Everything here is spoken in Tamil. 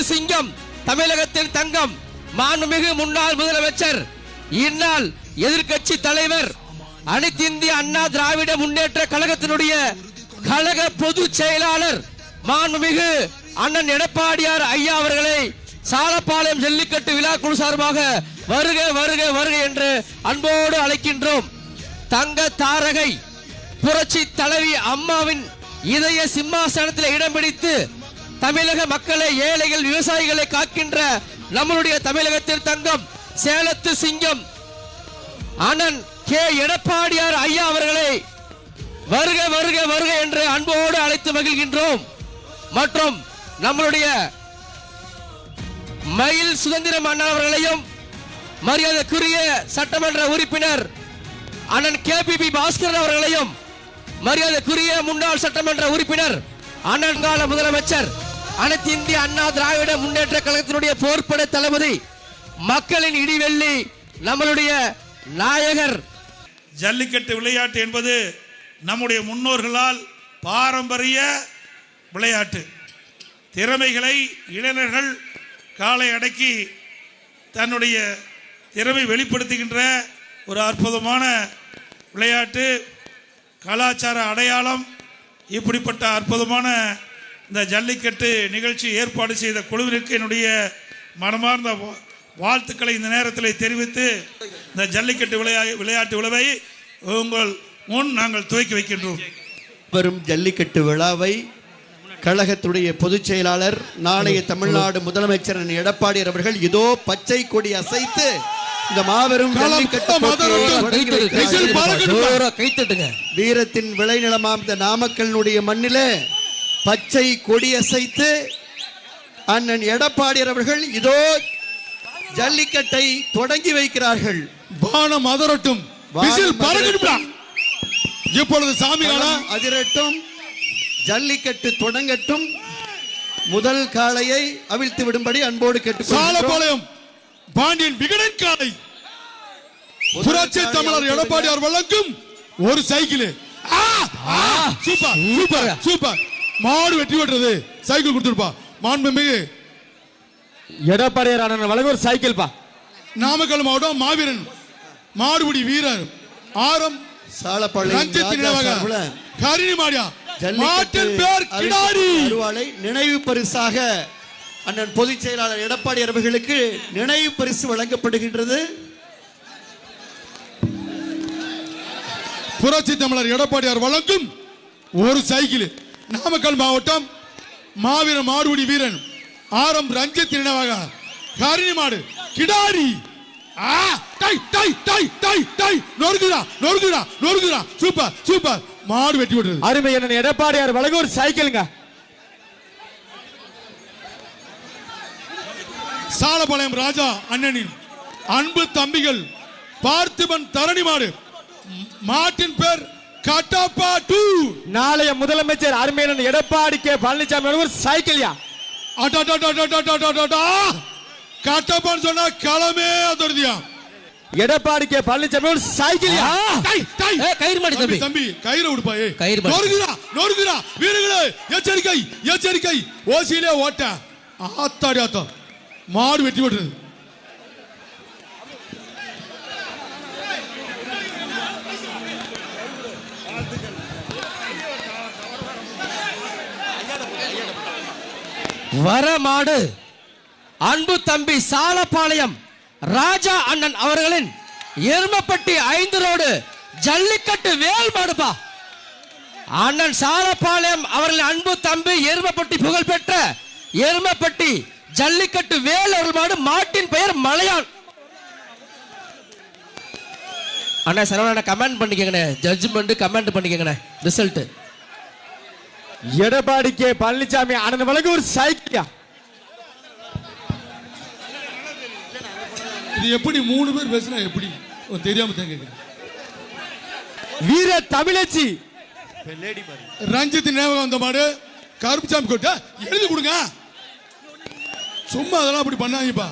சிங்கம், தமிழகத்தின் தங்கம், மாண்புமிகு முன்னாள் முதலமைச்சர், இந்நாள் எதிர்க்கட்சி தலைவர், அனைத்து இந்திய அண்ணா திராவிட முன்னேற்ற கழகத்தினுடைய கழக பொதுச் செயலாளர் மாண்புமிகு அண்ணன் எடப்பாடியார் ஐயா அவர்களை சாலப்பாளையம் ஜல்லிக்கட்டு விழா குழு சார்பாக வருக வருக வருக என்று அன்போடு அழைக்கின்றோம். தங்க தாரகை புரட்சி தலைவி அம்மாவின் இதய சிம்மாசனத்தில் இடம் பிடித்து தமிழக மக்களை, ஏழைகள், விவசாயிகளை காக்கின்ற நம்மளுடைய தமிழகத்தின் தங்கம், சேலத்து சிங்கம் அண்ணன் கே எடப்பாடியார் ஐயா அவர்களை வருக வருக வருக என்று அன்போடு அழைத்து மகிழ்கின்றோம். மற்றும் நம்மளுடைய மயில் சுதந்திரம் அண்ணன் அவர்களையும், மரியாதைக்குரிய சட்டமன்ற உறுப்பினர் அண்ணன் KPP பாஸ்கரன் அவர்களையும், மரியாதைக்குரிய முன்னாள் சட்டமன்ற உறுப்பினர் அண்ணன் கால முதலமைச்சர், அனைத்து இந்திய அண்ணா திராவிட முன்னேற்ற கழகத்தினுடைய போர்ப்பட தளபதி, மக்களின் இடிவெள்ளி, நம்மளுடைய நாயகர். ஜல்லிக்கட்டு விளையாட்டு என்பது நம்முடைய முன்னோர்களால் பாரம்பரிய விளையாட்டு. திறமைகளை இளைஞர்கள் காலை அடக்கி தன்னுடைய திறமை வெளிப்படுத்துகின்ற ஒரு அற்புதமான விளையாட்டு, கலாச்சார அடையாளம். இப்படிப்பட்ட அற்புதமான இந்த ஜல்லிக்கட்டு நிகழ்ச்சி ஏற்பாடு செய்த குழுவிற்கு என்னுடைய மனமார்ந்த வாழ்த்துக்களை இந்த நேரத்தில் தெரிவித்து இந்த ஜல்லிக்கட்டு விளையாட்டு விழாவை உங்கள் முன் நாங்கள் துவக்கி வைக்கின்றோம். வரும் ஜல்லிக்கட்டு விழாவை கழகத்துடைய பொதுச் செயலாளர், நாளைய தமிழ்நாடு முதலமைச்சர் எடப்பாடியார் அவர்கள் இதோ பச்சை கொடி அசைத்து இந்த மாபெரும் வீரத்தின் விளைநிலமாம் இந்த நாமக்கல்னுடைய மண்ணிலே பச்சை கொடி அசைத்து அண்ணன் எடப்பாடியார் அவர்கள் இதோ ஜல்லிக்கட்டை தொடங்கி வைக்கிறார்கள். வானம் அதிரட்டும், இப்பொழுது சாமி அதிரட்டும், ஜல்லிக்கட்டு தொடங்கட்டும். முதல் காளையை அவிழ்த்து விடும்படி அன்போடு கேட்டுக்கொள்கிறோம். பாண்டியன் விகடன் காளை புரட்சி தமிழர் எடப்பாடியார் வழங்கும் ஒரு சைக்கிள். Super super super. மாடு வெற்றி பெற்றது. சைக்கிள் கொடுத்துருப்பா. மாண்புமிகு எடப்பாடியார் அண்ணன் வழங்கும் ஒரு சைக்கிள் பா. நாமக்கல் மாவட்டம் மாவீரன் மாடுபிடி வீரர் ஆரம் நினைவு பரிசாக அண்ணன் பொதுச் செயலாளர் எடப்பாடி அவர்களுக்கு நினைவு பரிசு வழங்கப்படுகின்றது. புரட்சி தமிழர் எடப்பாடியார் வழங்கும் ஒரு சைக்கிள். நாமக்கல் மாவட்டம் மாவீரன் மாடுபிடி வீரன் ஆரம் ரஞ்சித் நினைவாக கரிணி மாடு கிடாரி. Super super. மாடு வெட்டி விடுறது. அருமை அண்ணன் எடப்பாடியார் வழங்க ஒரு சைக்கிள்ங்க. சாலப்பாளையம் ராஜா அண்ணனின் அன்பு தம்பிகள் பார்த்திபன் தரணி மாடு. மாட்டின் பேர் கட்டப்பா 2. நாளைய முதலமைச்சர் அருமையான எடப்பாடி கே பழனிசாமி ஒரு சைக்கிள்யா. கட்டப்பான்னு சொன்னா களமே அதிர்தியா. எடப்பாடி கே பழனிசாமி ஒரு சைக்கிள்யா. கயிறு மாடி தம்பி, தம்பி கயிறு விடுப்பா. கயிறு நொறுங்குறா வீரர்களே, எச்சரிக்கை எச்சரிக்கை. ஓசியிலே ஓட்ட ஆத்தாடி ஆத்தா. மாடு வெட்டி விடுறது. வர மாடு அன்பு தம்பி சாலப்பாளையம் ராஜா அண்ணன் அவர்களின் எருமப்பட்டி 5 ரோடு ஜல்லிக்கட்டு வேல் மாடுபா. அண்ணன் சாலப்பாளையம் அவர்களின் அன்பு தம்பி எருமப்பட்டி புகழ் பெற்ற எருமப்பட்டி ஜல்லிக்கட்டு வேல் அவர்கள் மாடு. மாட்டின் பெயர் மலையான். அண்ணா சரவண கமெண்ட் பண்ணிக்கங்கண்ணே, ஜட்ஜ்மெண்ட் கமெண்ட் பண்ணிக்கங்கண்ணே. ரிசல்ட் எடப்பாடி கே பழனிசாமி அண்ணன் வழங்க ஒரு சைக்கிள். இது எப்படி 3 பேர் பேசினா எப்படி தெரியாம தான். வீர தமிழச்சி ரஞ்சித் நினைவாக வந்த மாடு. கருப்புசாமி கோட்டை எழுதி கொடுங்க. சும்மா அதெல்லாம் அப்படி பண்ணாங்கப்பா.